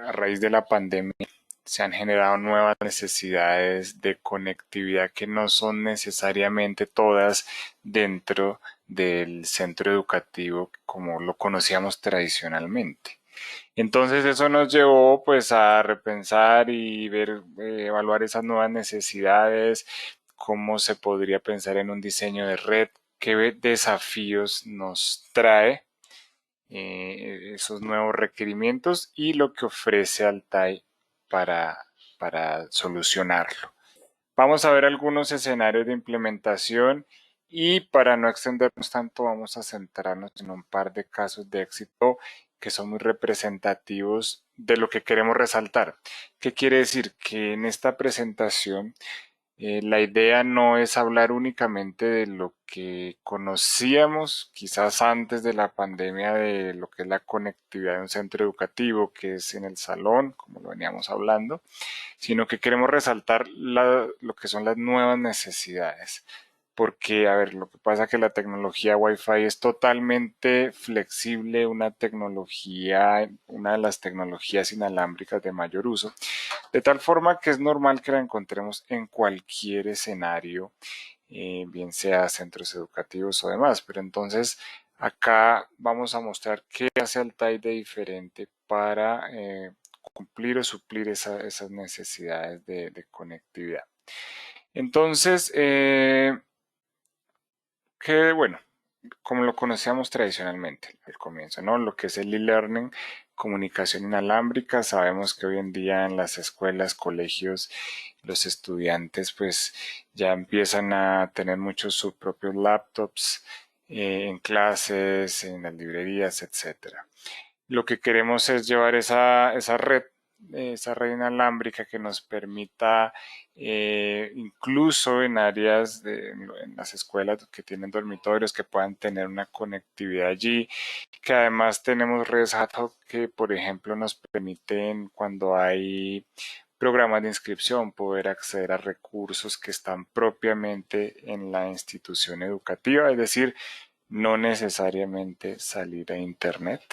a raíz de la pandemia se han generado nuevas necesidades de conectividad que no son necesariamente todas dentro del centro educativo como lo conocíamos tradicionalmente. Entonces eso nos llevó pues a repensar y ver, evaluar esas nuevas necesidades, cómo se podría pensar en un diseño de red, qué desafíos nos trae esos nuevos requerimientos y lo que ofrece Altai para, para solucionarlo. Vamos a ver algunos escenarios de implementación y para no extendernos tanto vamos a centrarnos en un par de casos de éxito que son muy representativos de lo que queremos resaltar. ¿Qué quiere decir? Que en esta presentación la idea no es hablar únicamente de lo que conocíamos quizás antes de la pandemia de lo que es la conectividad de un centro educativo, que es en el salón, como lo veníamos hablando, sino que queremos resaltar lo que son las nuevas necesidades. Porque, a ver, lo que pasa es que la tecnología Wi-Fi es totalmente flexible, una tecnología, una de las tecnologías inalámbricas de mayor uso, de tal forma que es normal que la encontremos en cualquier escenario, bien sea centros educativos o demás. Pero entonces acá vamos a mostrar qué hace Altai de diferente para cumplir o suplir esas necesidades de conectividad. Entonces, que bueno, como lo conocíamos tradicionalmente al comienzo, ¿no? Lo que es el e-learning, comunicación inalámbrica, sabemos que hoy en día en las escuelas, colegios, los estudiantes pues ya empiezan a tener muchos sus propios laptops en clases, en las librerías, etcétera. Lo que queremos es llevar esa red inalámbrica que nos permita, incluso en áreas, en las escuelas que tienen dormitorios, que puedan tener una conectividad allí, que además tenemos redes ad hoc que, por ejemplo, nos permiten cuando hay programas de inscripción poder acceder a recursos que están propiamente en la institución educativa, es decir, no necesariamente salir a internet,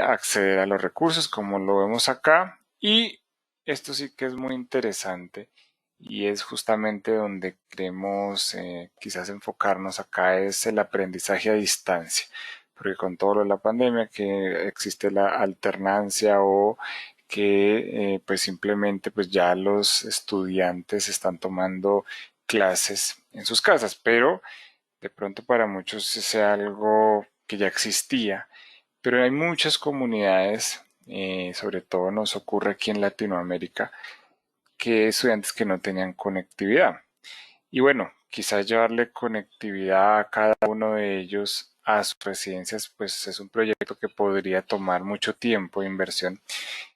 acceder a los recursos como lo vemos acá, y esto sí que es muy interesante y es justamente donde queremos quizás enfocarnos acá, es el aprendizaje a distancia, porque con todo lo de la pandemia que existe la alternancia o que pues simplemente pues ya los estudiantes están tomando clases en sus casas, pero de pronto para muchos sea algo que ya existía, pero hay muchas comunidades, sobre todo nos ocurre aquí en Latinoamérica, que estudiantes que no tenían conectividad. Y bueno, quizás llevarle conectividad a cada uno de ellos a sus residencias, pues es un proyecto que podría tomar mucho tiempo de inversión.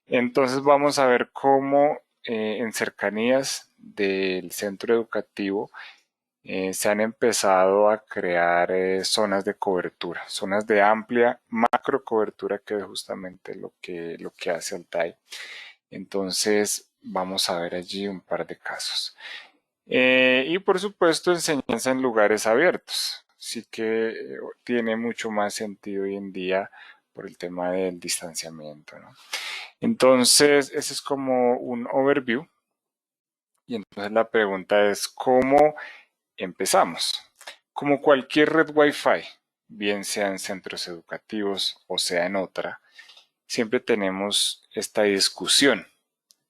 Entonces vamos a ver cómo en cercanías del centro educativo se han empezado a crear zonas de cobertura, zonas de amplia macro cobertura, que es justamente lo que hace Altai. Entonces vamos a ver allí un par de casos. Y por supuesto enseñanza en lugares abiertos. Sí que tiene mucho más sentido hoy en día por el tema del distanciamiento, ¿no? Entonces, ese es como un overview. Y entonces la pregunta es, ¿cómo empezamos? Como cualquier red Wi-Fi, bien sea en centros educativos o sea en otra, siempre tenemos esta discusión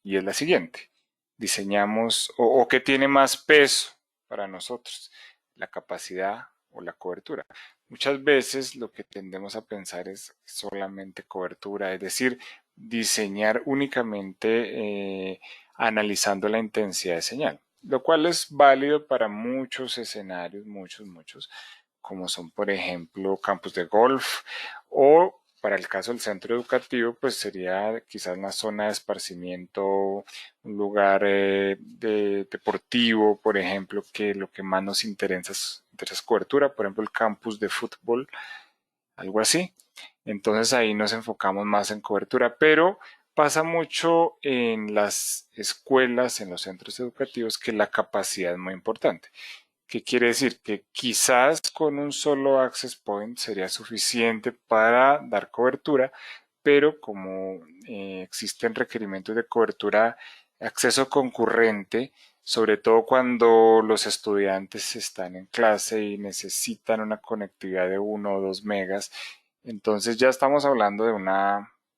y es la siguiente. Diseñamos o qué tiene más peso para nosotros, la capacidad o la cobertura. Muchas veces lo que tendemos a pensar es solamente cobertura, es decir, diseñar únicamente analizando la intensidad de señal, lo cual es válido para muchos escenarios, muchos, como son por ejemplo campus de golf o para el caso del centro educativo, pues sería quizás una zona de esparcimiento, un lugar deportivo, por ejemplo, que lo que más nos interesa es cobertura, por ejemplo, el campus de fútbol, algo así. Entonces ahí nos enfocamos más en cobertura, pero pasa mucho en las escuelas, en los centros educativos, que la capacidad es muy importante. ¿Qué quiere decir? Que quizás con un solo access point sería suficiente para dar cobertura, pero como existen requerimientos de cobertura, acceso concurrente, sobre todo cuando los estudiantes están en clase y necesitan una conectividad de 1 o 2 megas, entonces ya estamos hablando de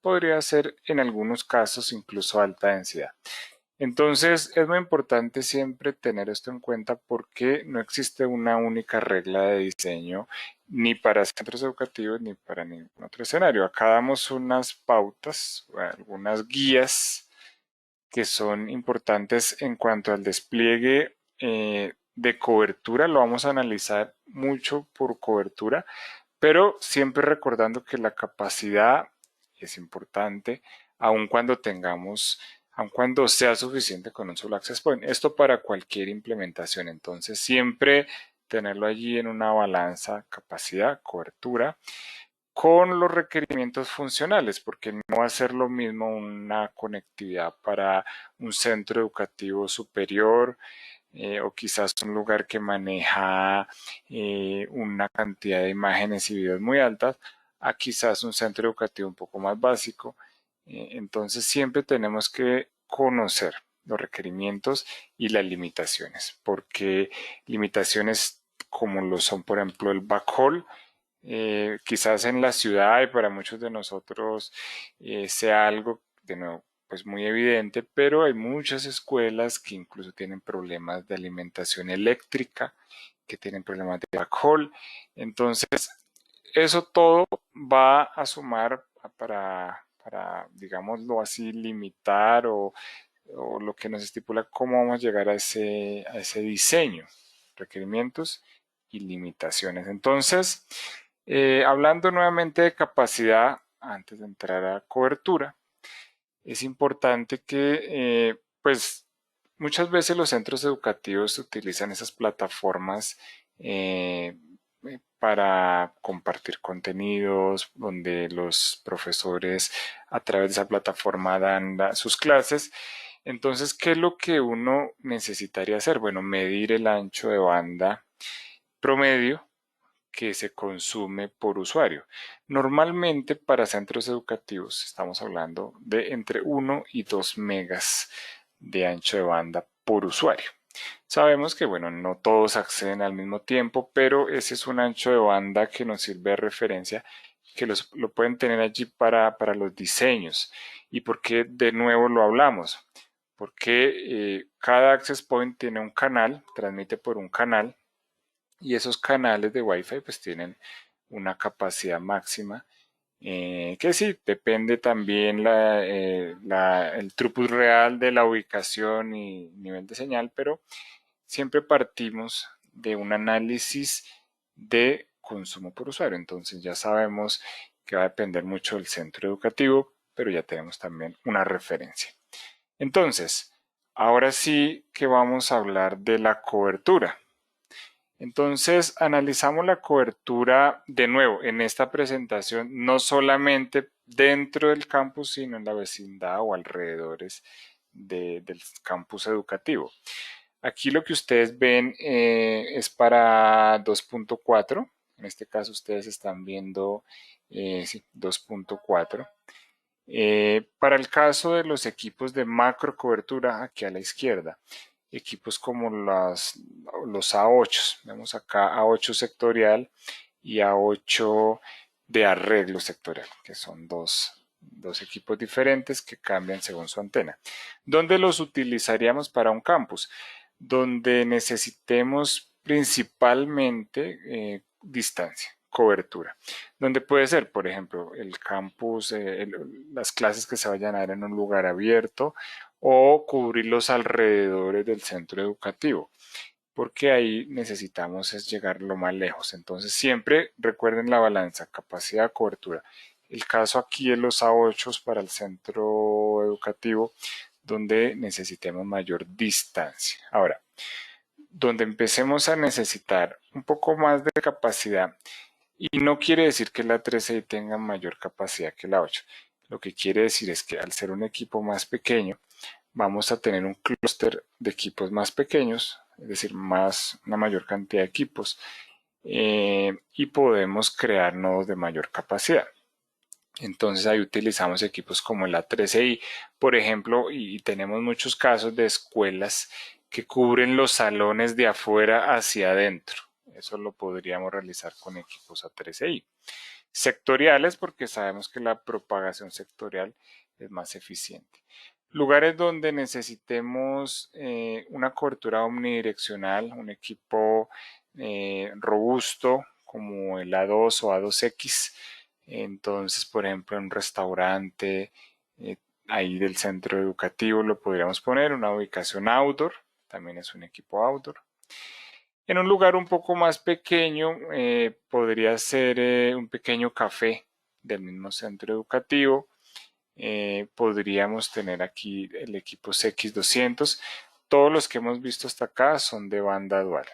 podría ser en algunos casos incluso alta densidad. Entonces es muy importante siempre tener esto en cuenta porque no existe una única regla de diseño ni para centros educativos ni para ningún otro escenario. Acá damos unas pautas, algunas guías que son importantes en cuanto al despliegue de cobertura. Lo vamos a analizar mucho por cobertura, pero siempre recordando que la capacidad es importante, aun cuando aun cuando sea suficiente con un solo access point. Esto para cualquier implementación, entonces siempre tenerlo allí en una balanza, capacidad, cobertura, con los requerimientos funcionales, porque no va a ser lo mismo una conectividad para un centro educativo superior, o quizás un lugar que maneja una cantidad de imágenes y videos muy altas, a quizás un centro educativo un poco más básico. Entonces siempre tenemos que conocer los requerimientos y las limitaciones, porque limitaciones como lo son, por ejemplo, el backhaul, quizás en la ciudad y para muchos de nosotros sea algo, de nuevo, pues muy evidente, pero hay muchas escuelas que incluso tienen problemas de alimentación eléctrica, que tienen problemas de backhaul. Entonces, eso todo va a sumar digámoslo así, limitar o lo que nos estipula cómo vamos a llegar a ese diseño, requerimientos y limitaciones. Entonces, hablando nuevamente de capacidad, antes de entrar a cobertura, es importante que, pues, muchas veces los centros educativos utilizan esas plataformas para compartir contenidos, donde los profesores a través de esa plataforma dan sus clases. Entonces, ¿qué es lo que uno necesitaría hacer? Bueno, medir el ancho de banda promedio que se consume por usuario. Normalmente para centros educativos estamos hablando de entre 1 y 2 megas de ancho de banda por usuario. Sabemos que, bueno, no todos acceden al mismo tiempo, pero ese es un ancho de banda que nos sirve de referencia, que lo pueden tener allí para los diseños. ¿Y por qué de nuevo lo hablamos? Porque cada access point tiene un canal, transmite por un canal, y esos canales de Wi-Fi pues tienen una capacidad máxima, que sí, depende también el throughput real de la ubicación y nivel de señal, pero siempre partimos de un análisis de consumo por usuario. Entonces ya sabemos que va a depender mucho del centro educativo, pero ya tenemos también una referencia. Entonces, ahora sí que vamos a hablar de la cobertura. Entonces, analizamos la cobertura de nuevo en esta presentación, no solamente dentro del campus, sino en la vecindad o alrededores del campus educativo. Aquí lo que ustedes ven es para 2.4. En este caso ustedes están viendo sí, 2.4. Para el caso de los equipos de macro cobertura, aquí a la izquierda, equipos como los A8, vemos acá A8 sectorial y A8 de arreglo sectorial, que son dos equipos diferentes que cambian según su antena. ¿Dónde los utilizaríamos para un campus? Donde necesitemos principalmente distancia, cobertura. Donde puede ser, por ejemplo, el campus, las clases que se vayan a dar en un lugar abierto o cubrir los alrededores del centro educativo, porque ahí necesitamos es llegar lo más lejos. Entonces siempre recuerden la balanza, capacidad, cobertura. El caso aquí es los A8 para el centro educativo, donde necesitemos mayor distancia. Ahora, donde empecemos a necesitar un poco más de capacidad, y no quiere decir que la 3.6 tenga mayor capacidad que la 8. Lo que quiere decir es que al ser un equipo más pequeño, vamos a tener un clúster de equipos más pequeños, es decir, una mayor cantidad de equipos, y podemos crear nodos de mayor capacidad. Entonces ahí utilizamos equipos como el A13i, por ejemplo, y tenemos muchos casos de escuelas que cubren los salones de afuera hacia adentro. Eso lo podríamos realizar con equipos A13i. Sectoriales, porque sabemos que la propagación sectorial es más eficiente. Lugares donde necesitemos una cobertura omnidireccional, un equipo robusto como el A2 o A2X. Entonces, por ejemplo, en un restaurante ahí del centro educativo lo podríamos poner, una ubicación outdoor, también es un equipo outdoor. En un lugar un poco más pequeño podría ser un pequeño café del mismo centro educativo. Podríamos tener aquí el equipo CX200. Todos los que hemos visto hasta acá son de banda dual,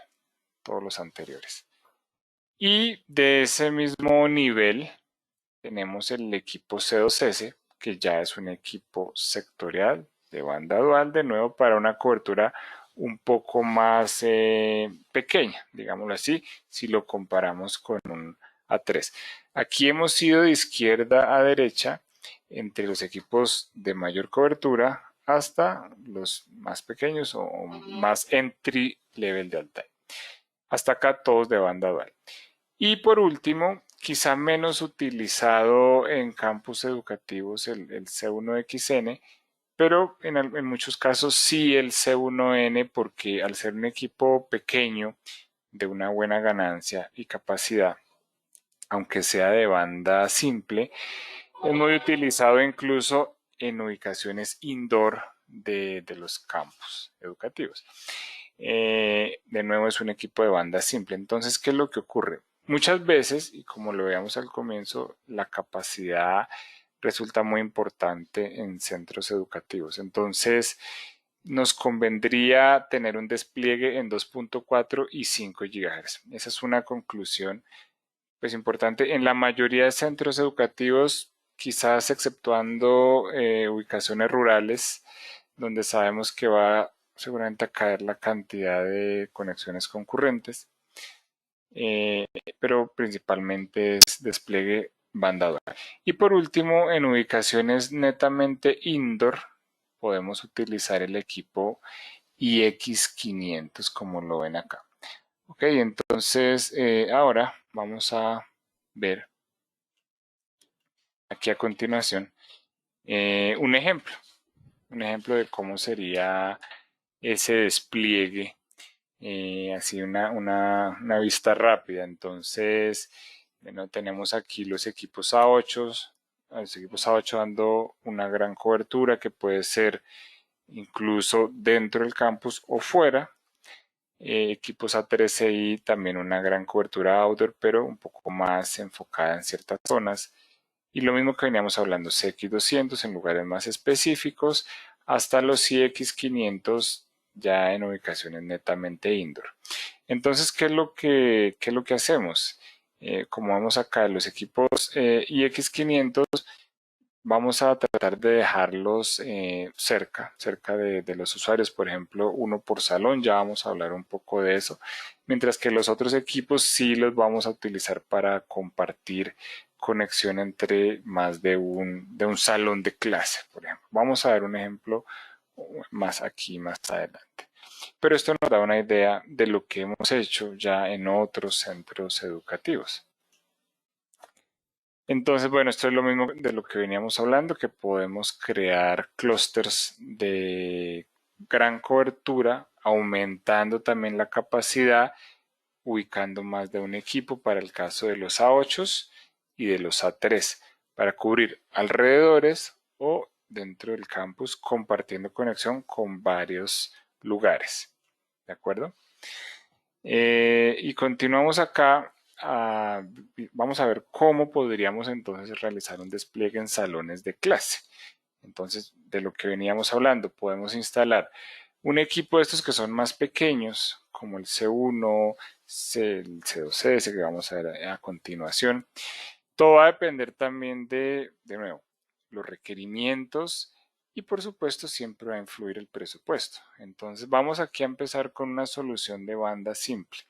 todos los anteriores. Y de ese mismo nivel tenemos el equipo C2S, que ya es un equipo sectorial de banda dual, de nuevo para una cobertura un poco más pequeña, digámoslo así, si lo comparamos con un A3. Aquí hemos ido de izquierda a derecha entre los equipos de mayor cobertura hasta los más pequeños o más entry level de Altair. Hasta acá todos de banda dual. Y por último, quizá menos utilizado en campus educativos, el C1XN, pero en muchos casos sí el C1N, porque al ser un equipo pequeño de una buena ganancia y capacidad, aunque sea de banda simple, es muy utilizado incluso en ubicaciones indoor de los campus educativos. De nuevo es un equipo de banda simple. Entonces, ¿qué es lo que ocurre? Muchas veces, y como lo veíamos al comienzo, la capacidad resulta muy importante en centros educativos. Entonces, nos convendría tener un despliegue en 2.4 y 5 GHz. Esa es una conclusión pues importante. En la mayoría de centros educativos, quizás exceptuando ubicaciones rurales, donde sabemos que va seguramente a caer la cantidad de conexiones concurrentes, eh, pero principalmente es despliegue banda dual. Y por último, en ubicaciones netamente indoor, podemos utilizar el equipo IX500 como lo ven acá. Ok, entonces ahora vamos a ver aquí a continuación un ejemplo de cómo sería ese despliegue, así una vista rápida. Entonces, bueno, tenemos aquí los equipos A8 dando una gran cobertura que puede ser incluso dentro del campus o fuera. Equipos A13i también una gran cobertura outdoor, pero un poco más enfocada en ciertas zonas. Y lo mismo que veníamos hablando, CX200 en lugares más específicos, hasta los CX500 ya en ubicaciones netamente indoor. Entonces, qué es lo que hacemos? Como vemos acá, los equipos IX500 vamos a tratar de dejarlos cerca de los usuarios, por ejemplo, uno por salón, ya vamos a hablar un poco de eso, mientras que los otros equipos sí los vamos a utilizar para compartir conexión entre más de un salón de clase, por ejemplo. Vamos a ver un ejemplo más aquí, más adelante. Pero esto nos da una idea de lo que hemos hecho ya en otros centros educativos. Entonces, bueno, esto es lo mismo de lo que veníamos hablando, que podemos crear clústeres de gran cobertura, aumentando también la capacidad, ubicando más de un equipo para el caso de los A8 y de los A3, para cubrir alrededores o dentro del campus, compartiendo conexión con varios lugares. ¿De acuerdo? Y continuamos acá. Vamos a ver cómo podríamos entonces realizar un despliegue en salones de clase. Entonces, de lo que veníamos hablando, podemos instalar un equipo de estos que son más pequeños, como el C1, el C2S, que vamos a ver a continuación. Todo va a depender también de nuevo, los requerimientos y por supuesto siempre va a influir el presupuesto. Entonces vamos aquí a empezar con una solución de banda simple,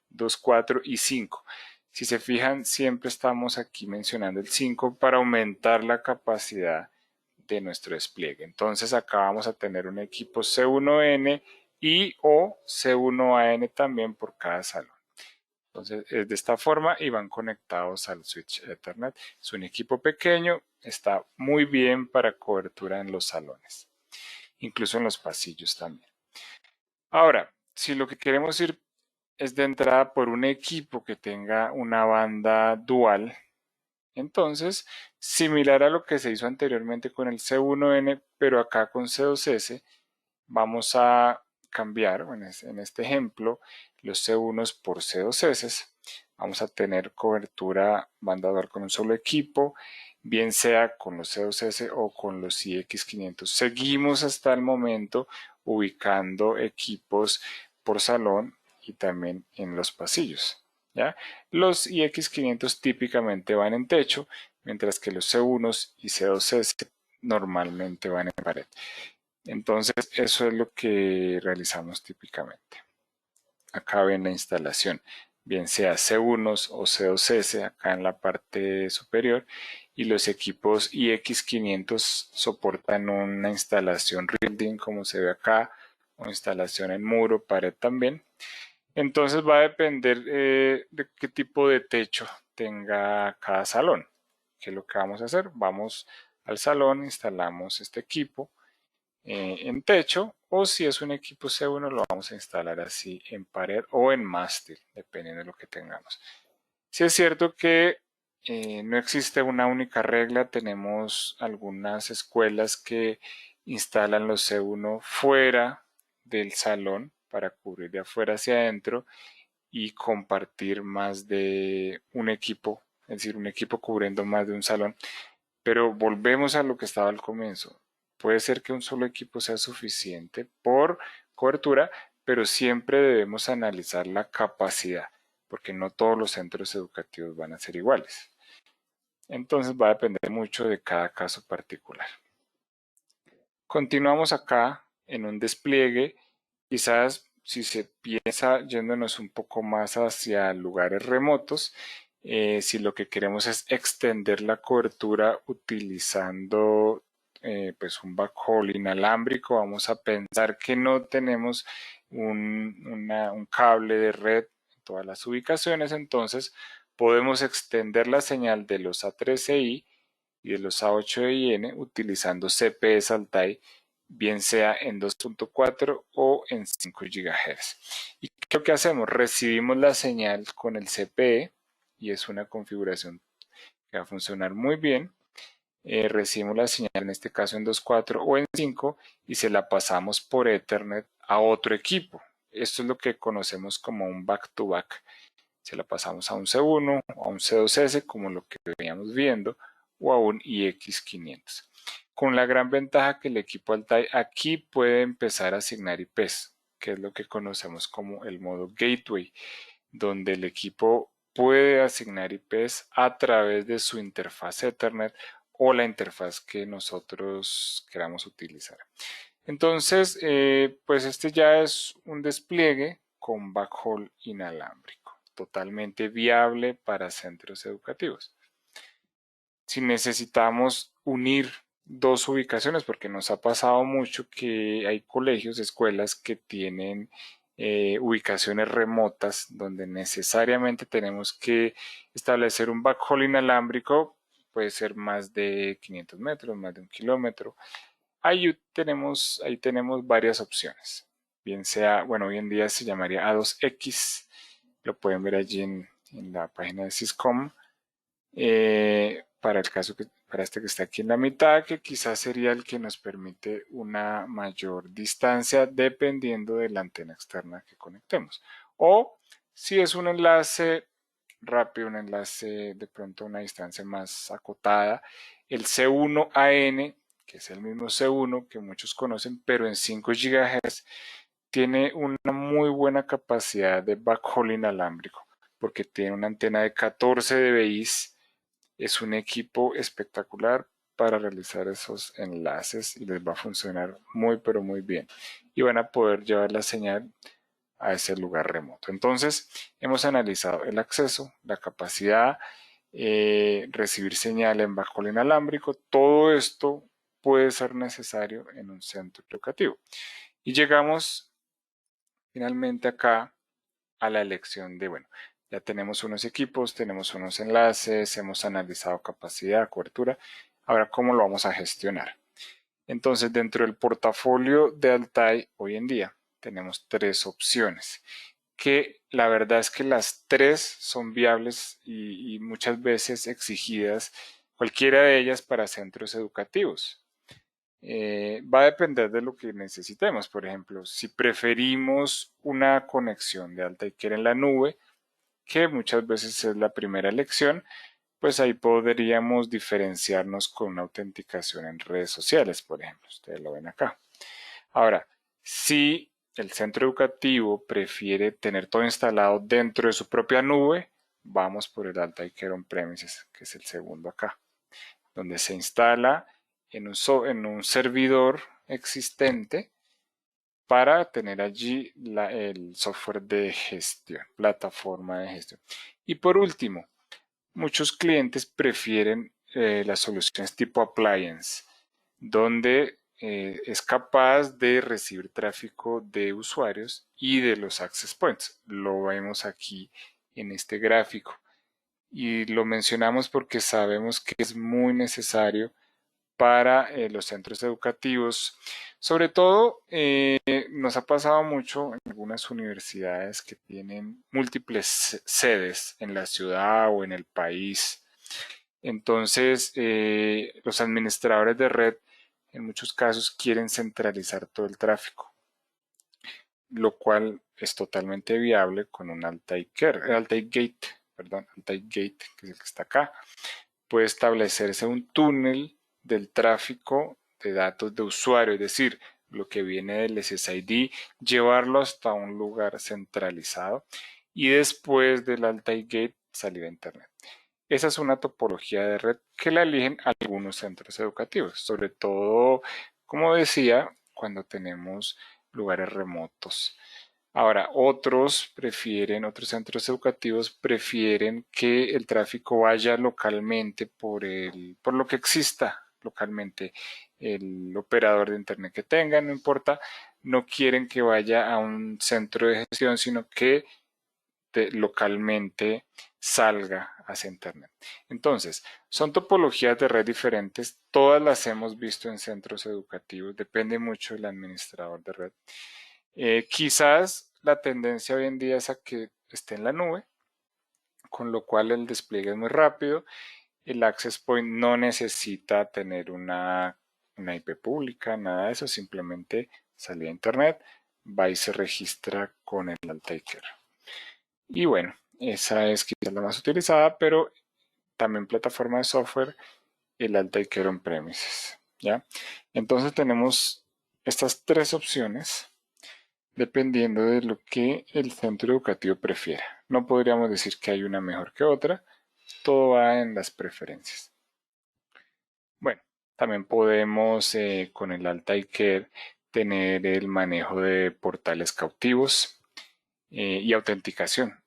2, 4 y 5. Si se fijan, siempre estamos aquí mencionando el 5 para aumentar la capacidad de nuestro despliegue. Entonces acá vamos a tener un equipo C1N y o C1AN también por cada salón. Entonces es de esta forma y van conectados al switch Ethernet. Es un equipo pequeño, está muy bien para cobertura en los salones, incluso en los pasillos también. Ahora, si lo que queremos ir es de entrada por un equipo que tenga una banda dual, entonces, similar a lo que se hizo anteriormente con el C1N, pero acá con C2S, vamos a cambiar, en este ejemplo, los C1s por C2S. Vamos a tener cobertura banda dual con un solo equipo, bien sea con los C2S o con los IX500. Seguimos hasta el momento ubicando equipos por salón y también en los pasillos. ¿Ya? Los IX500 típicamente van en techo, mientras que los C1s y C2S normalmente van en pared. Entonces, eso es lo que realizamos típicamente. Acá ven la instalación, bien sea C1s o C2S, acá en la parte superior, y los equipos IX500 soportan una instalación Rilding, como se ve acá, o instalación en muro, pared también. Entonces va a depender de qué tipo de techo tenga cada salón. ¿Qué es lo que vamos a hacer? Vamos al salón, instalamos este equipo en techo, o si es un equipo C1 lo vamos a instalar así en pared o en mástil, dependiendo de lo que tengamos. Si es cierto que no existe una única regla, tenemos algunas escuelas que instalan los C1 fuera del salón para cubrir de afuera hacia adentro y compartir más de un equipo, es decir, un equipo cubriendo más de un salón. Pero volvemos a lo que estaba al comienzo. Puede ser que un solo equipo sea suficiente por cobertura, pero siempre debemos analizar la capacidad, porque no todos los centros educativos van a ser iguales. Entonces va a depender mucho de cada caso particular. Continuamos acá en un despliegue, quizás si se piensa yéndonos un poco más hacia lugares remotos, si lo que queremos es extender la cobertura utilizando pues un backhaul inalámbrico, vamos a pensar que no tenemos un cable de red en todas las ubicaciones, entonces podemos extender la señal de los A13i y de los A8IN utilizando CPE SALTAI, bien sea en 2.4 o en 5 GHz. ¿Y qué es lo que hacemos? Recibimos la señal con el CPE y es una configuración que va a funcionar muy bien. Recibimos la señal en este caso en 2.4 o en 5 y se la pasamos por Ethernet a otro equipo. Esto es lo que conocemos como un back-to-back. Se la pasamos a un C1 o a un C2S como lo que veníamos viendo o a un IX500. Con la gran ventaja que el equipo Altai aquí puede empezar a asignar IPs, que es lo que conocemos como el modo Gateway, donde el equipo puede asignar IPs a través de su interfaz Ethernet o la interfaz que nosotros queramos utilizar. Entonces, pues este ya es un despliegue con backhaul inalámbrico, totalmente viable para centros educativos. Si necesitamos unir dos ubicaciones, porque nos ha pasado mucho que hay colegios, escuelas que tienen ubicaciones remotas donde necesariamente tenemos que establecer un backhaul inalámbrico, puede ser más de 500 metros, más de 1 kilómetro. Ahí tenemos varias opciones. Bien sea, bueno, hoy en día se llamaría A2X, lo pueden ver allí en la página de Syscom. Para el caso para este que está aquí en la mitad, que quizás sería el que nos permite una mayor distancia dependiendo de la antena externa que conectemos. O si es un enlace rápido, un enlace de pronto a una distancia más acotada, el C1AN, que es el mismo C1 que muchos conocen, pero en 5 GHz, tiene una muy buena capacidad de backhaul inalámbrico, porque tiene una antena de 14 dBi. Es un equipo espectacular para realizar esos enlaces y les va a funcionar muy pero muy bien. Y van a poder llevar la señal a ese lugar remoto. Entonces, hemos analizado el acceso, la capacidad, recibir señal en bajo inalámbrico. Todo esto puede ser necesario en un centro educativo. Y llegamos finalmente acá a la elección de, bueno, ya tenemos unos equipos, tenemos unos enlaces, hemos analizado capacidad, cobertura. Ahora, ¿cómo lo vamos a gestionar? Entonces, dentro del portafolio de Altai, hoy en día, tenemos tres opciones, que la verdad es que las tres son viables y muchas veces exigidas, cualquiera de ellas para centros educativos. Va a depender de lo que necesitemos. Por ejemplo, si preferimos una conexión de Altair en la nube, que muchas veces es la primera elección, pues ahí podríamos diferenciarnos con una autenticación en redes sociales, por ejemplo. Ustedes lo ven acá. Ahora, si el centro educativo prefiere tener todo instalado dentro de su propia nube, vamos por el Altair On-Premises, que es el segundo acá, donde se instala en un servidor existente para tener allí el software de gestión, plataforma de gestión. Y por último, muchos clientes prefieren las soluciones tipo appliance, donde es capaz de recibir tráfico de usuarios y de los access points. Lo vemos aquí en este gráfico. Y lo mencionamos porque sabemos que es muy necesario para los centros educativos. Sobre todo, nos ha pasado mucho en algunas universidades que tienen múltiples sedes en la ciudad o en el país. Entonces, los administradores de red en muchos casos quieren centralizar todo el tráfico, lo cual es totalmente viable con un Altair Gate, perdón, Altair Gate, que es el que está acá. Puede establecerse un túnel del tráfico de datos de usuario, es decir, lo que viene del SSID, llevarlo hasta un lugar centralizado y después del Altair Gate salir a Internet. Esa es una topología de red que la eligen algunos centros educativos, sobre todo, como decía, cuando tenemos lugares remotos. Ahora, otros centros educativos prefieren que el tráfico vaya localmente por lo que exista localmente, el operador de internet que tengan, no importa, no quieren que vaya a un centro de gestión, sino que localmente salga hacia internet. Entonces, son topologías de red diferentes, todas las hemos visto en centros educativos, depende mucho del administrador de red. Quizás la tendencia hoy en día es a que esté en la nube, con lo cual el despliegue es muy rápido. El access point no necesita tener una IP pública, nada de eso, simplemente salir a internet, va y se registra con el Altair. Y bueno, esa es quizás la más utilizada, pero también plataforma de software, el Altair On-Premises, ¿ya? Entonces tenemos estas tres opciones dependiendo de lo que el centro educativo prefiera. No podríamos decir que hay una mejor que otra, todo va en las preferencias. Bueno, también podemos con el Altair tener el manejo de portales cautivos y autenticación.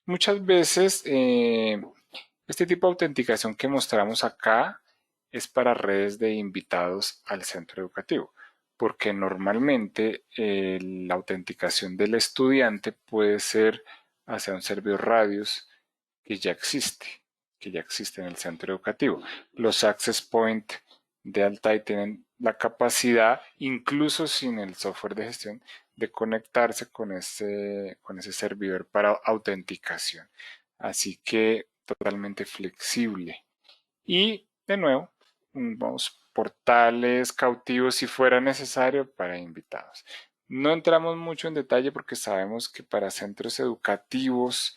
Muchas veces este tipo de autenticación que mostramos acá es para redes de invitados al centro educativo, porque normalmente la autenticación del estudiante puede ser hacia un servidor radius que ya existe, en el centro educativo. Los access point de Altair tienen la capacidad, incluso sin el software de gestión, de conectarse con ese servidor para autenticación. Así que totalmente flexible. Y de nuevo, vamos, portales cautivos si fuera necesario para invitados. No entramos mucho en detalle porque sabemos que para centros educativos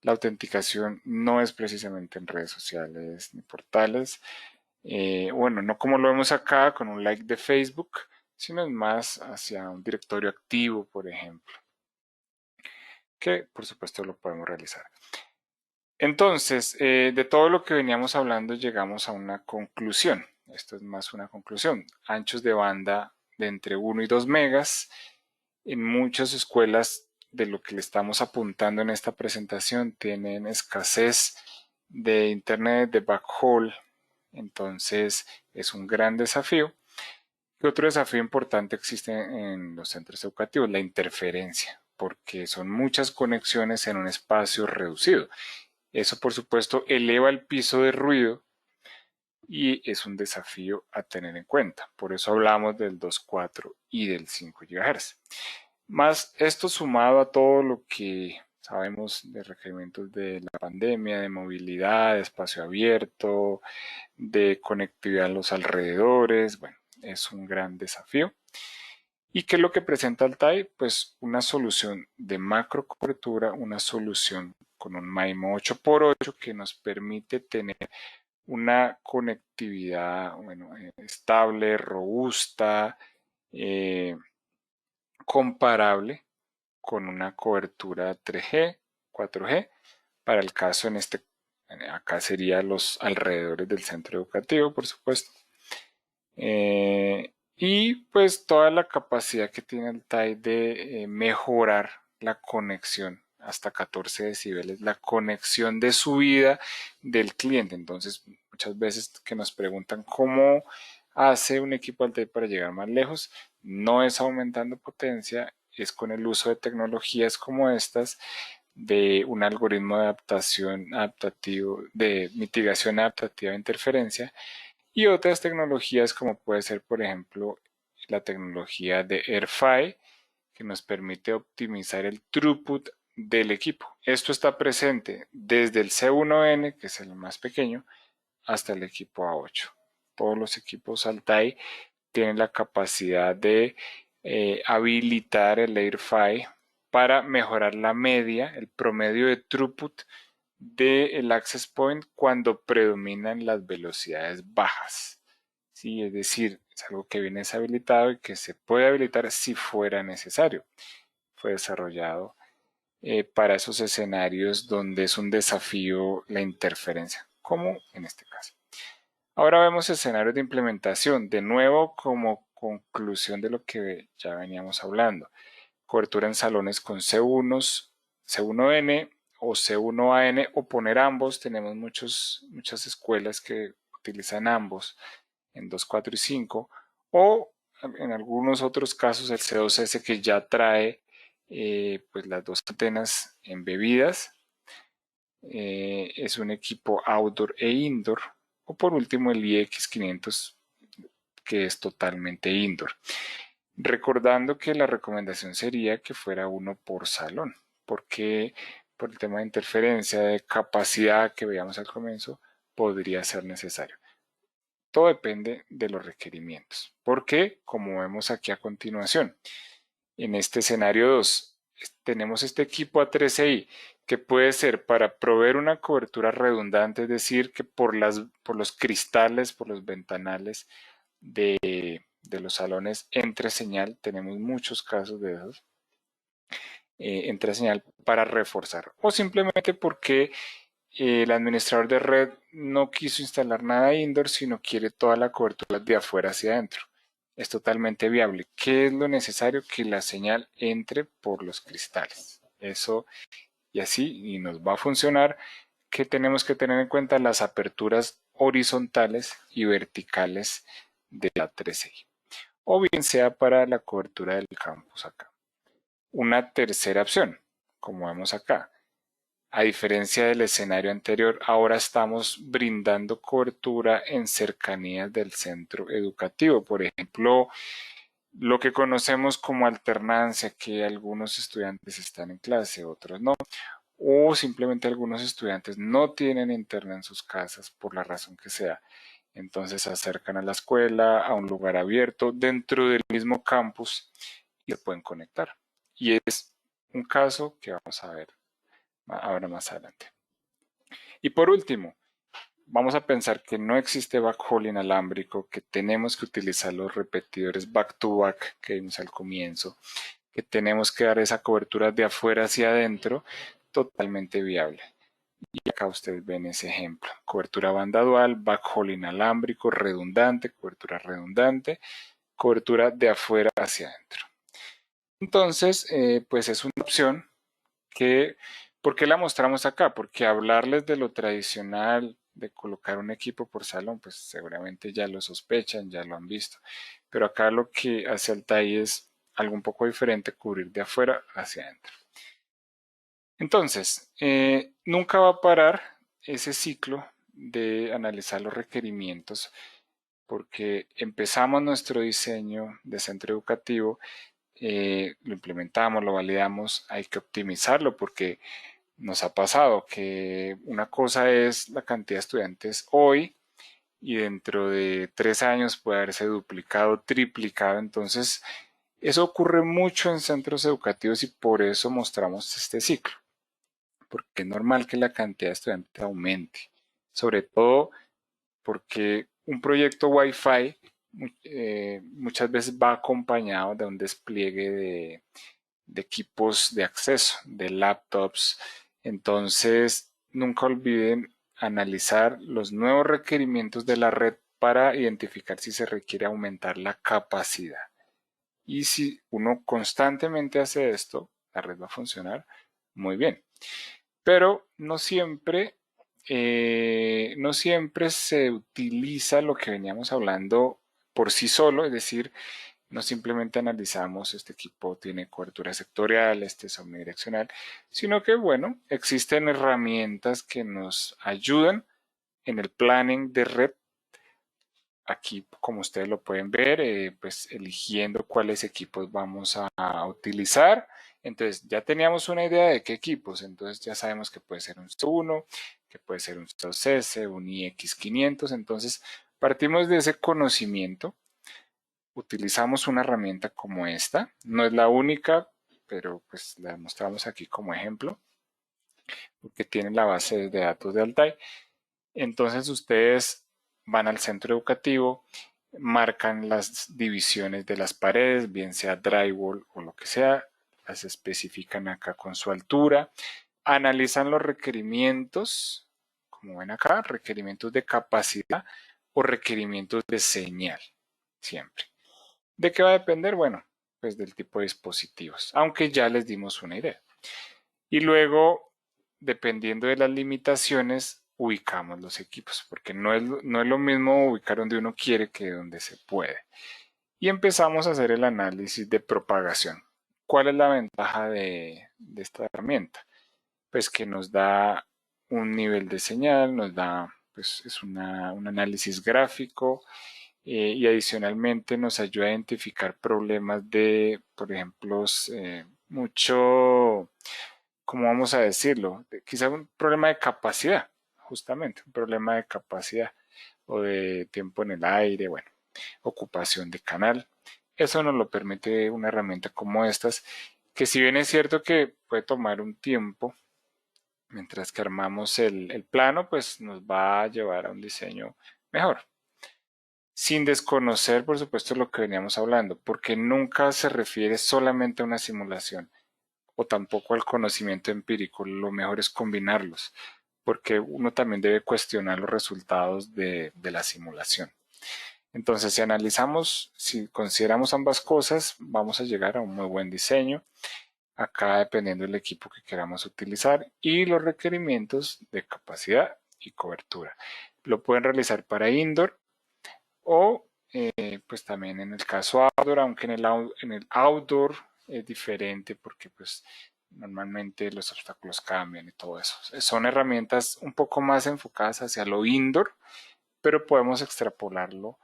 la autenticación no es precisamente en redes sociales ni portales. Bueno, no como lo vemos acá con un like de Facebook, sino es más hacia un directorio activo, por ejemplo, que por supuesto lo podemos realizar. Entonces, de todo lo que veníamos hablando, llegamos a una conclusión. Esto es más una conclusión. Anchos de banda de entre 1 y 2 megas. En muchas escuelas de lo que le estamos apuntando en esta presentación tienen escasez de internet, de backhaul, entonces es un gran desafío. Y otro desafío importante existe en los centros educativos, la interferencia, porque son muchas conexiones en un espacio reducido. Eso, por supuesto, eleva el piso de ruido y es un desafío a tener en cuenta. Por eso hablamos del 2.4 y del 5 GHz. Más esto sumado a todo lo que sabemos de requerimientos de la pandemia, de movilidad, de espacio abierto, de conectividad en los alrededores, bueno, es un gran desafío. ¿Y qué es lo que presenta Altai? Pues una solución de macro cobertura, una solución con un MIMO 8x8 que nos permite tener una conectividad estable, robusta, eh, comparable con una cobertura 3G, 4G, para el caso acá sería los alrededores del centro educativo, por supuesto. Y pues toda la capacidad que tiene el TAI de mejorar la conexión hasta 14 decibeles, la conexión de subida del cliente. Entonces, muchas veces que nos preguntan cómo hace un equipo Altai para llegar más lejos, no es aumentando potencia, es con el uso de tecnologías como estas, de un algoritmo de adaptación adaptativo, de mitigación adaptativa de interferencia, y otras tecnologías como puede ser, por ejemplo, la tecnología de AirFi, que nos permite optimizar el throughput del equipo. Esto está presente desde el C1N, que es el más pequeño, hasta el equipo A8. Todos los equipos Altai tienen la capacidad de habilitar el AirFi para mejorar la media, el promedio de throughput del access point cuando predominan las velocidades bajas. ¿Sí? Es decir, es algo que viene deshabilitado y que se puede habilitar si fuera necesario. Fue desarrollado para esos escenarios donde es un desafío la interferencia, como en este caso. Ahora vemos escenarios de implementación, de nuevo como conclusión de lo que ya veníamos hablando. Cobertura en salones con C1, C1N o C1AN o poner ambos. Tenemos muchas escuelas que utilizan ambos en 2, 4 y 5 o en algunos otros casos el C2S que ya trae pues las dos antenas embebidas. Es un equipo outdoor e indoor, o por último el IX500 que es totalmente indoor. Recordando que la recomendación sería que fuera uno por salón, porque por el tema de interferencia, de capacidad que veíamos al comienzo, podría ser necesario. Todo depende de los requerimientos, porque como vemos aquí a continuación, en este escenario 2, tenemos este equipo A13i que puede ser para proveer una cobertura redundante, es decir, que por los cristales, por los ventanales de los salones entre señal, tenemos muchos casos de esos, entre señal para reforzar, o simplemente porque el administrador de red no quiso instalar nada indoor, sino quiere toda la cobertura de afuera hacia adentro. Es totalmente viable. ¿Qué es lo necesario? Que la señal entre por los cristales. Eso y así, y nos va a funcionar. Que tenemos que tener en cuenta las aperturas horizontales y verticales de la 3i. O bien sea para la cobertura del campus acá. Una tercera opción, como vemos acá. A diferencia del escenario anterior, ahora estamos brindando cobertura en cercanías del centro educativo. Por ejemplo, lo que conocemos como alternancia, que algunos estudiantes están en clase, otros no. O simplemente algunos estudiantes no tienen internet en sus casas por la razón que sea. Entonces se acercan a la escuela, a un lugar abierto, dentro del mismo campus y se pueden conectar. Y es un caso que vamos a ver ahora más adelante. Y por último, vamos a pensar que no existe backhaul inalámbrico, que tenemos que utilizar los repetidores back-to-back que vimos al comienzo, que tenemos que dar esa cobertura de afuera hacia adentro, totalmente viable. Y acá ustedes ven ese ejemplo. Cobertura banda dual, backhaul inalámbrico, redundante, cobertura de afuera hacia adentro. Entonces, pues es una opción que, ¿por qué la mostramos acá? Porque hablarles de lo tradicional, de colocar un equipo por salón, pues seguramente ya lo sospechan, ya lo han visto. Pero acá lo que hace Altai es algo un poco diferente, cubrir de afuera hacia adentro. Entonces, nunca va a parar ese ciclo de analizar los requerimientos porque empezamos nuestro diseño de centro educativo, lo implementamos, lo validamos, hay que optimizarlo porque nos ha pasado que una cosa es la cantidad de estudiantes hoy y dentro de 3 años puede haberse duplicado, triplicado. Entonces, eso ocurre mucho en centros educativos y por eso mostramos este ciclo, porque es normal que la cantidad de estudiantes aumente, sobre todo porque un proyecto Wi-Fi muchas veces va acompañado de un despliegue de equipos de acceso, de laptops. Entonces, nunca olviden analizar los nuevos requerimientos de la red para identificar si se requiere aumentar la capacidad. Y si uno constantemente hace esto, la red va a funcionar muy bien. Pero no siempre se utiliza lo que veníamos hablando por sí solo, es decir, no simplemente analizamos este equipo tiene cobertura sectorial, este es omnidireccional, sino que, bueno, existen herramientas que nos ayudan en el planning de red. Aquí, como ustedes lo pueden ver, pues eligiendo cuáles equipos vamos a utilizar. Entonces, ya teníamos una idea de qué equipos. Entonces, ya sabemos que puede ser un C1, que puede ser un C2S, un IX500. Entonces, partimos de ese conocimiento. Utilizamos una herramienta como esta. No es la única, pero pues la mostramos aquí como ejemplo, porque tiene la base de datos de Altai. Entonces ustedes van al centro educativo, marcan las divisiones de las paredes, bien sea drywall o lo que sea, las especifican acá con su altura, analizan los requerimientos, como ven acá, requerimientos de capacidad o requerimientos de señal, siempre. ¿De qué va a depender? Bueno, pues del tipo de dispositivos, aunque ya les dimos una idea. Y luego, dependiendo de las limitaciones, ubicamos los equipos, porque no es lo mismo ubicar donde uno quiere que donde se puede. Y empezamos a hacer el análisis de propagación. ¿Cuál es la ventaja de esta herramienta? Pues que nos da un nivel de señal, nos da, pues es un análisis gráfico y adicionalmente nos ayuda a identificar problemas de, por ejemplo, mucho, ¿cómo vamos a decirlo? Quizá un problema de capacidad, justamente, un problema de capacidad o de tiempo en el aire, bueno, ocupación de canal. Eso nos lo permite una herramienta como estas, que si bien es cierto que puede tomar un tiempo, mientras que armamos el plano, pues nos va a llevar a un diseño mejor. Sin desconocer, por supuesto, lo que veníamos hablando, porque nunca se refiere solamente a una simulación o tampoco al conocimiento empírico. Lo mejor es combinarlos, porque uno también debe cuestionar los resultados de la simulación. Entonces, si analizamos, si consideramos ambas cosas, vamos a llegar a un muy buen diseño. Acá dependiendo del equipo que queramos utilizar y los requerimientos de capacidad y cobertura. Lo pueden realizar para indoor o pues también en el caso outdoor, aunque en el outdoor es diferente porque pues normalmente los obstáculos cambian y todo eso. Son herramientas un poco más enfocadas hacia lo indoor, pero podemos extrapolarlo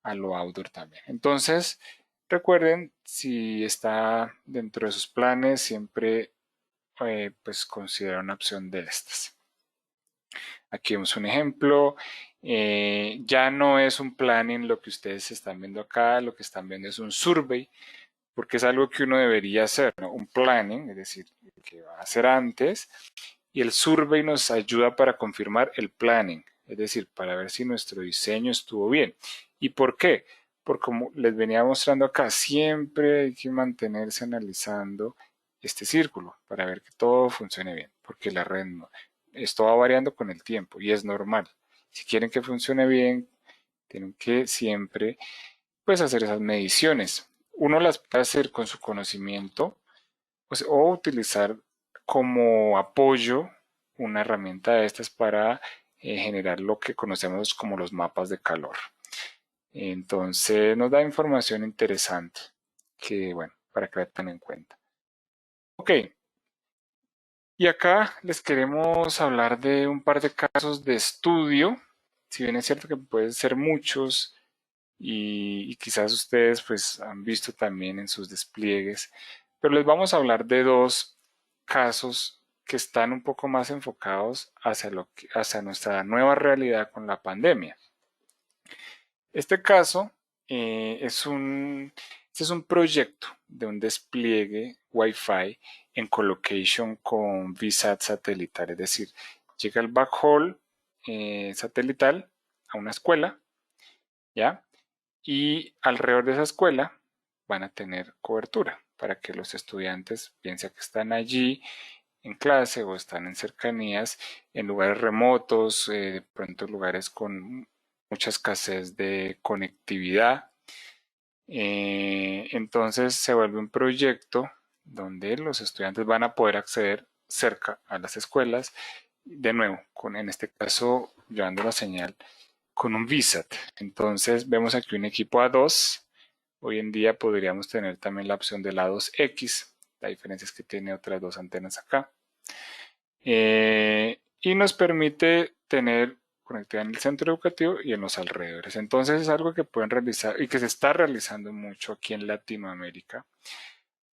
a lo outdoor también. Entonces, recuerden, si está dentro de sus planes, siempre pues considera una opción de estas. Aquí vemos un ejemplo. Ya no es un planning lo que ustedes están viendo acá, lo que están viendo es un survey, porque es algo que uno debería hacer, ¿no? Un planning, es decir, lo que va a hacer antes, y el survey nos ayuda para confirmar el planning, es decir, para ver si nuestro diseño estuvo bien. ¿Y por qué? Porque como les venía mostrando acá, siempre hay que mantenerse analizando este círculo para ver que todo funcione bien, porque la red no, esto va variando con el tiempo y es normal. Si quieren que funcione bien, tienen que siempre pues hacer esas mediciones. uno las puede hacer con su conocimiento o utilizar como apoyo una herramienta de estas para generar lo que conocemos como los mapas de calor. Entonces nos da información interesante que, bueno, para que la tengan en cuenta. Ok, y acá les queremos hablar de un par de casos de estudio. Si bien es cierto que pueden ser muchos y quizás ustedes pues han visto también en sus despliegues, pero les vamos a hablar de dos casos que están un poco más enfocados hacia nuestra nueva realidad con la pandemia. Este caso este es un proyecto de un despliegue Wi-Fi en colocation con VSAT satelital, es decir, llega el backhaul satelital a una escuela, ¿ya? Y alrededor de esa escuela van a tener cobertura para que los estudiantes, bien sea que están allí en clase o están en cercanías, en lugares remotos, de pronto lugares con mucha escasez de conectividad. Entonces se vuelve un proyecto donde los estudiantes van a poder acceder cerca a las escuelas, de nuevo, en este caso llevando la señal con un VSAT. Entonces vemos aquí un equipo A2. Hoy en día podríamos tener también la opción del A2X. La diferencia es que tiene otras dos antenas acá. Y nos permite tener conectividad en el centro educativo y en los alrededores. Entonces es algo que pueden realizar y que se está realizando mucho aquí en Latinoamérica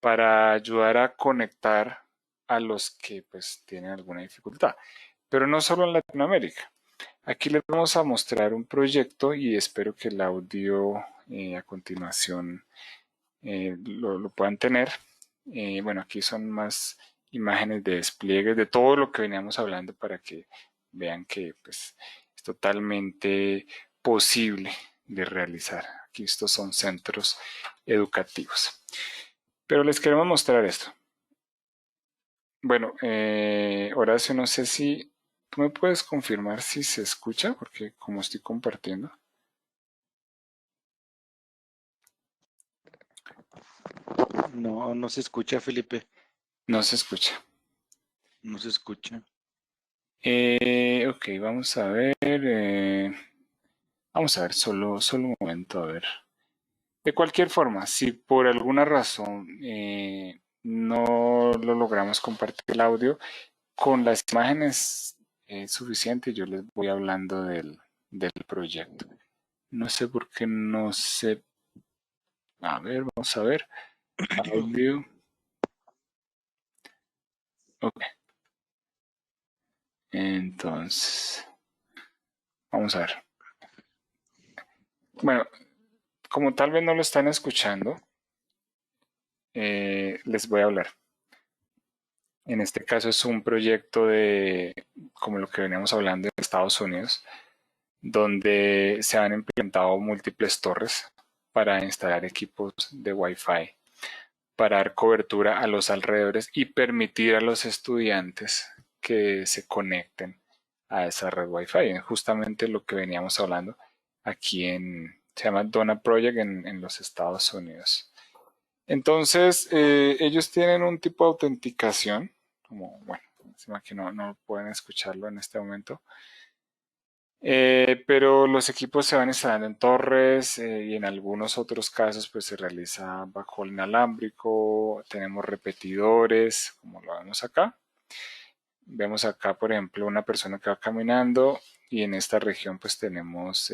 para ayudar a conectar a los que pues tienen alguna dificultad. Pero no solo en Latinoamérica. Aquí les vamos a mostrar un proyecto y espero que el audio a continuación lo puedan tener. Bueno, aquí son más imágenes de despliegues de todo lo que veníamos hablando para que vean que pues, es totalmente posible de realizar. Aquí estos son centros educativos. Pero les queremos mostrar esto. Bueno, Horacio, no sé si tú me puedes confirmar si se escucha, porque como estoy compartiendo. No, no se escucha, Felipe. No se escucha. No se escucha. Ok, vamos a ver. Vamos a ver, solo un momento, a ver. De cualquier forma, si por alguna razón no lo logramos compartir el audio, con las imágenes suficiente, yo les voy hablando del proyecto. No sé por qué no sé. A ver, vamos a ver. Audio. Ok, entonces, vamos a ver. Bueno, como tal vez no lo están escuchando, les voy a hablar. En este caso es un proyecto como lo que veníamos hablando en Estados Unidos, donde se han implementado múltiples torres para instalar equipos de Wi-Fi, para dar cobertura a los alrededores y permitir a los estudiantes que se conecten a esa red Wi-Fi. Justamente lo que veníamos hablando aquí se llama Donna Project en los Estados Unidos. Entonces, ellos tienen un tipo de autenticación, como, bueno, encima que no pueden escucharlo en este momento, pero los equipos se van instalando en torres y en algunos otros casos pues se realiza bajo el inalámbrico, tenemos repetidores, como lo vemos acá. Vemos acá, por ejemplo, una persona que va caminando y en esta región pues tenemos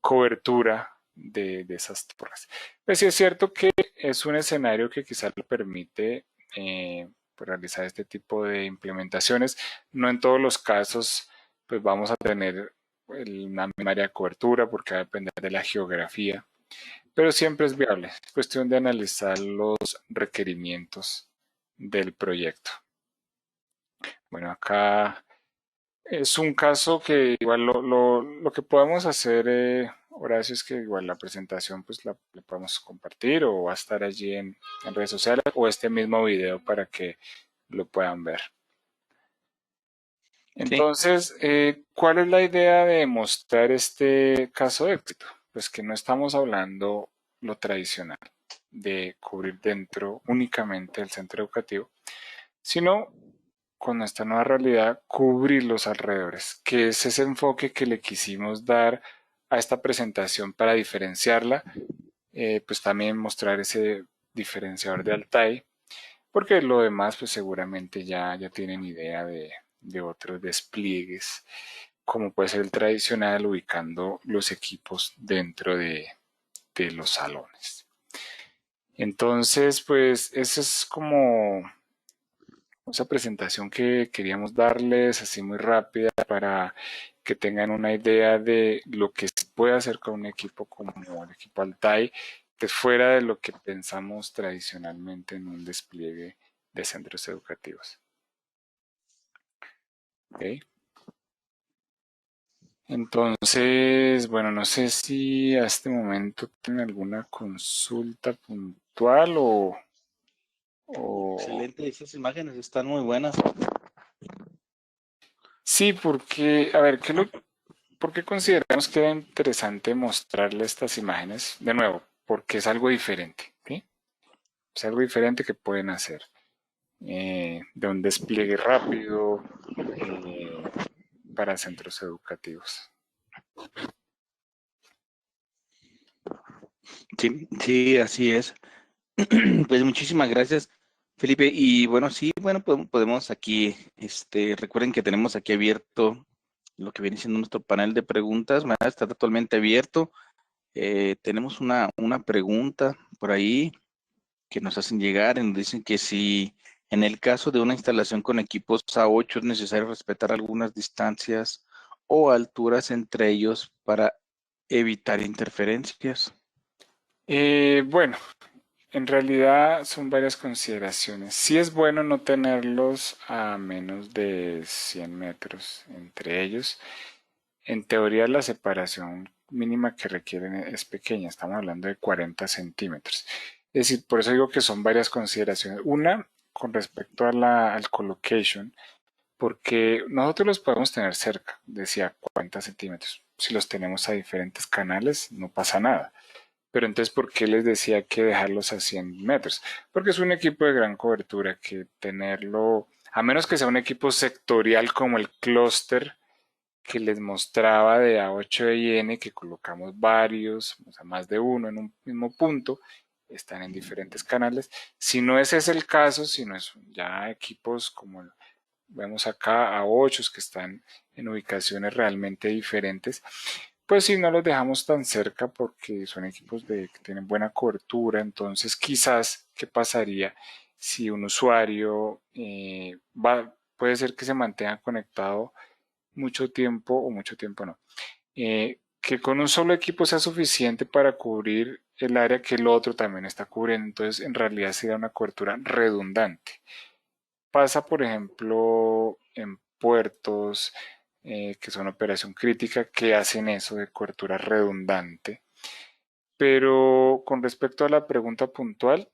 cobertura de esas torres. Pues sí es cierto que es un escenario que quizás lo permite pues, realizar este tipo de implementaciones. No en todos los casos pues vamos a tener una misma área de cobertura porque va a depender de la geografía, pero siempre es viable. Es cuestión de analizar los requerimientos del proyecto. Bueno, acá es un caso que igual lo que podemos hacer, Horacio, es que igual la presentación pues la podemos compartir o va a estar allí en redes sociales o este mismo video para que lo puedan ver. Sí, Entonces, ¿cuál es la idea de mostrar este caso de éxito? Pues que no estamos hablando lo tradicional. de cubrir dentro únicamente del centro educativo, sino con esta nueva realidad cubrir los alrededores, que es ese enfoque que le quisimos dar a esta presentación para diferenciarla, pues también mostrar ese diferenciador de Altai, porque lo demás pues seguramente ya tienen idea de otros despliegues, como puede ser el tradicional ubicando los equipos dentro de los salones. Entonces, pues esa es como esa presentación que queríamos darles así muy rápida para que tengan una idea de lo que se puede hacer con un equipo como el equipo Altai, que fuera de lo que pensamos tradicionalmente en un despliegue de centros educativos. ¿Okay? Entonces, bueno, no sé si a este momento tienen alguna consulta puntual o... Excelente, esas imágenes están muy buenas. Sí, porque, a ver, ¿por qué consideramos que era interesante mostrarle estas imágenes? De nuevo, porque es algo diferente, ¿sí? Es algo diferente que pueden hacer. De un despliegue rápido para centros educativos. Sí, sí, así es. Pues muchísimas gracias, Felipe. Y bueno, sí, bueno, podemos aquí, recuerden que tenemos aquí abierto lo que viene siendo nuestro panel de preguntas, ¿verdad? Está totalmente abierto. Tenemos una pregunta por ahí que nos hacen llegar, y nos dicen que si en el caso de una instalación con equipos A8 es necesario respetar algunas distancias o alturas entre ellos para evitar interferencias. Bueno, en realidad son varias consideraciones. Sí es bueno no tenerlos a menos de 100 metros entre ellos. En teoría la separación mínima que requieren es pequeña, estamos hablando de 40 centímetros. Es decir, por eso digo que son varias consideraciones. Una, con respecto a al collocation, porque nosotros los podemos tener cerca, decía 40 centímetros. Si los tenemos a diferentes canales, no pasa nada. Pero entonces, ¿por qué les decía que dejarlos a 100 metros? Porque es un equipo de gran cobertura que tenerlo, a menos que sea un equipo sectorial como el clúster que les mostraba de A8IN, que colocamos varios, o sea, más de uno en un mismo punto, están en diferentes canales. Si no ese es el caso, si no es ya equipos como vemos acá, A8 que están en ubicaciones realmente diferentes, pues si no los dejamos tan cerca porque son equipos que tienen buena cobertura, entonces quizás, ¿qué pasaría si un usuario puede ser que se mantenga conectado mucho tiempo o mucho tiempo no? Que con un solo equipo sea suficiente para cubrir el área que el otro también está cubriendo, entonces en realidad sería una cobertura redundante. Pasa, por ejemplo, en puertos que son operación crítica, que hacen eso de cobertura redundante. Pero con respecto a la pregunta puntual,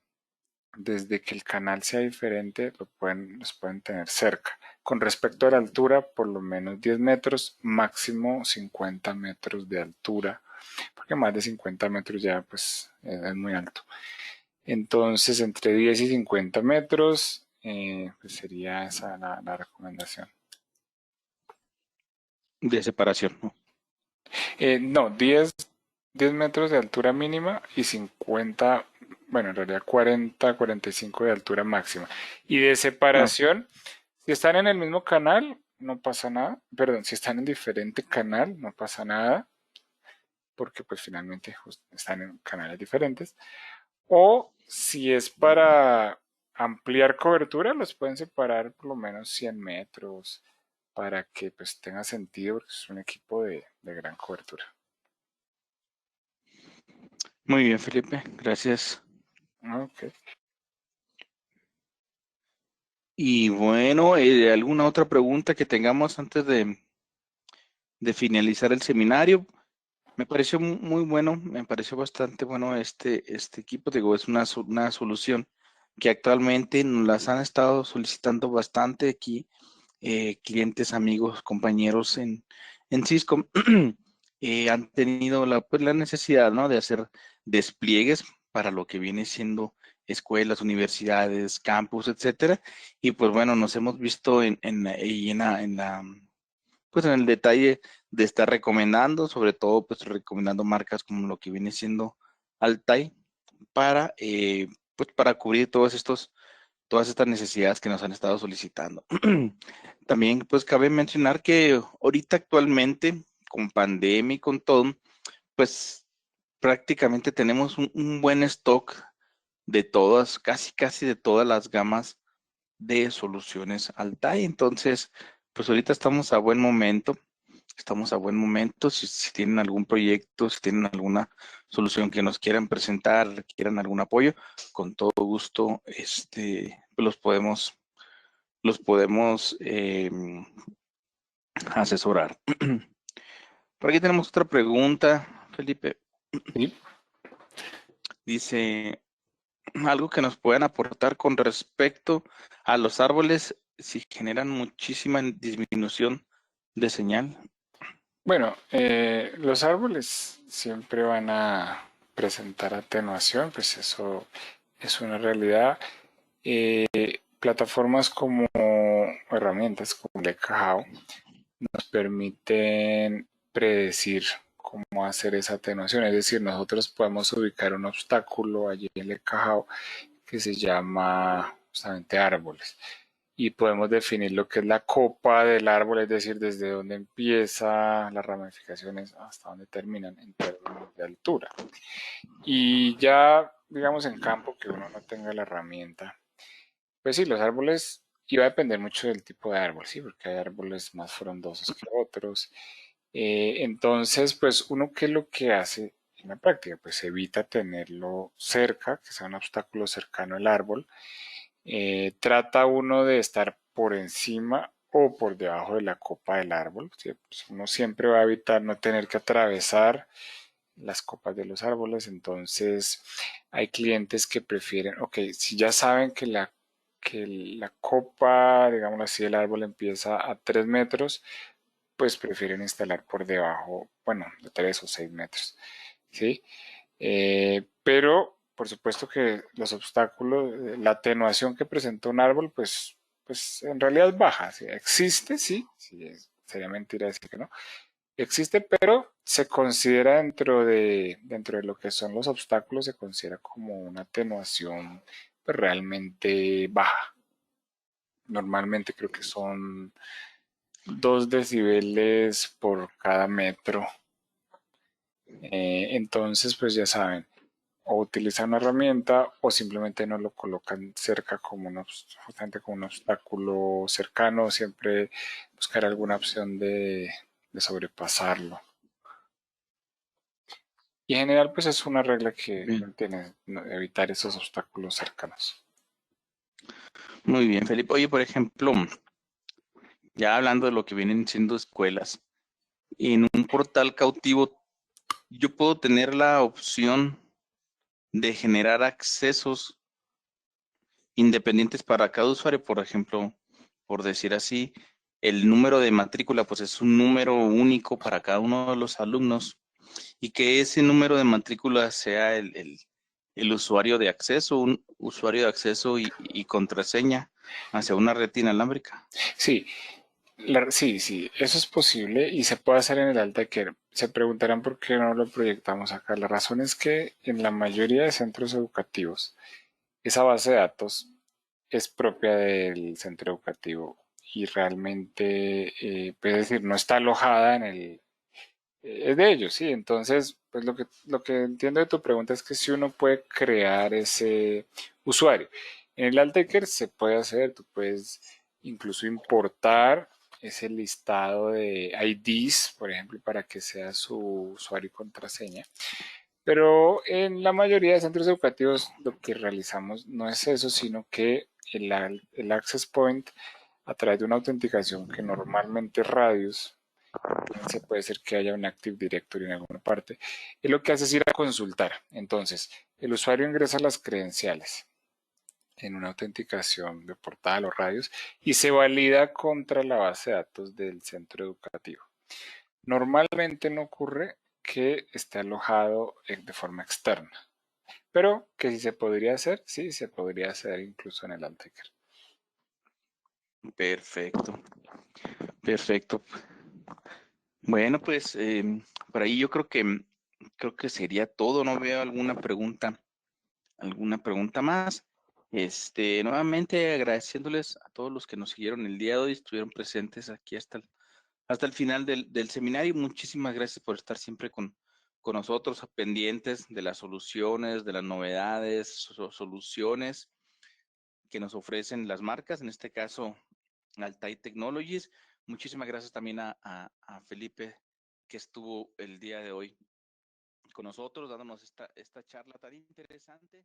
desde que el canal sea diferente, los pueden tener cerca. Con respecto a la altura, por lo menos 10 metros, máximo 50 metros de altura, porque más de 50 metros ya pues es muy alto. Entonces, entre 10 y 50 metros pues sería esa la recomendación. De separación, ¿no? No, 10 metros de altura mínima y 50, bueno, en realidad 40, 45 de altura máxima. Y de Ah, separación, si están en el mismo canal, no pasa nada. Perdón, si están en diferente canal, no pasa nada, porque pues finalmente están en canales diferentes. O si es para ampliar cobertura, los pueden separar por lo menos 100 metros para que pues tenga sentido, porque es un equipo de gran cobertura. muy bien, Felipe, gracias. Ok. Y bueno, ¿alguna otra pregunta que tengamos antes de finalizar el seminario? Me pareció muy bueno, me pareció bastante bueno este equipo. Digo, es una solución que actualmente nos las han estado solicitando bastante aquí, clientes, amigos, compañeros en Cisco. Han tenido pues, la necesidad, ¿no?, de hacer despliegues para lo que viene siendo escuelas, universidades, campus, etcétera. Y pues bueno, nos hemos visto pues en el detalle de estar recomendando, sobre todo pues recomendando marcas como lo que viene siendo Altai para, pues para cubrir todas estas necesidades que nos han estado solicitando. También pues cabe mencionar que ahorita actualmente con pandemia y con todo, pues prácticamente tenemos un buen stock de todas, casi de todas las gamas de soluciones Altai. Entonces, pues ahorita estamos a buen momento. Si tienen algún proyecto, si tienen alguna solución que nos quieran presentar, quieran algún apoyo, con todo gusto, pues los podemos asesorar. Por aquí tenemos otra pregunta, Felipe. ¿Sí? Dice, algo que nos puedan aportar con respecto a los árboles si generan muchísima disminución de señal. Bueno, los árboles siempre van a presentar atenuación, pues eso es una realidad. Plataformas como herramientas como Lekahau nos permiten predecir cómo hacer esa atenuación. Es decir, nosotros podemos ubicar un obstáculo allí en Lekahau que se llama justamente árboles y podemos definir lo que es la copa del árbol, es decir, desde dónde empieza las ramificaciones hasta dónde terminan en términos de altura. Y ya, digamos, en campo que uno no tenga la herramienta, pues sí, los árboles, y va a depender mucho del tipo de árbol, sí, porque hay árboles más frondosos que otros. Entonces, pues uno, ¿qué es lo que hace en la práctica? Pues evita tenerlo cerca, que sea un obstáculo cercano al árbol. Trata uno de estar por encima o por debajo de la copa del árbol, ¿sí? Pues uno siempre va a evitar no tener que atravesar las copas de los árboles. Entonces, hay clientes que prefieren, ok, si ya saben que la copa, digamos así, del árbol empieza a 3 metros, pues prefieren instalar por debajo, bueno, de 3 o 6 metros, ¿sí? Pero, por supuesto que los obstáculos, la atenuación que presenta un árbol, pues en realidad es baja, ¿sí? Existe, sí, sí, sería mentira decir que no. Existe, pero se considera dentro de lo que son los obstáculos, se considera como una atenuación pues, realmente baja. Normalmente creo que son 2 decibeles por cada metro. Entonces, pues ya saben, o utilizan una herramienta o simplemente no lo colocan cerca como justamente como un obstáculo cercano, siempre buscar alguna opción de sobrepasarlo. Y en general, pues es una regla que Bien. uno tiene, evitar esos obstáculos cercanos. Muy bien, Felipe. Oye, por ejemplo, ya hablando de lo que vienen siendo escuelas, en un portal cautivo, yo puedo tener la opción de generar accesos independientes para cada usuario. Por ejemplo, por decir así, el número de matrícula, pues es un número único para cada uno de los alumnos y que ese número de matrícula sea el usuario de acceso, un usuario de acceso y contraseña hacia una red inalámbrica. Sí, sí, eso es posible y se puede hacer en el Altaker. Se preguntarán por qué no lo proyectamos acá. La razón es que en la mayoría de centros educativos, esa base de datos es propia del centro educativo y realmente, pues, es decir, no está alojada es de ellos, sí. Entonces, pues lo que entiendo de tu pregunta es que si uno puede crear ese usuario. En el Altaker se puede hacer, tú puedes incluso importar ese listado de IDs, por ejemplo, para que sea su usuario y contraseña. Pero en la mayoría de centros educativos lo que realizamos no es eso, sino que el Access Point, a través de una autenticación que normalmente es Radius, se puede ser que haya un Active Directory en alguna parte, y lo que hace es ir a consultar. Entonces, el usuario ingresa las credenciales en una autenticación de portal o radios y se valida contra la base de datos del centro educativo. Normalmente no ocurre que esté alojado de forma externa. pero que si se podría hacer, sí, se podría hacer incluso en el Altaker. Perfecto, perfecto. Bueno, pues por ahí yo creo que sería todo. No veo alguna pregunta más. Nuevamente agradeciéndoles a todos los que nos siguieron el día de hoy, estuvieron presentes aquí hasta el final del seminario. Muchísimas gracias por estar siempre con nosotros, pendientes de las soluciones, de las novedades, soluciones que nos ofrecen las marcas, en este caso Altai Technologies. Muchísimas gracias también a Felipe, que estuvo el día de hoy con nosotros, dándonos esta charla tan interesante.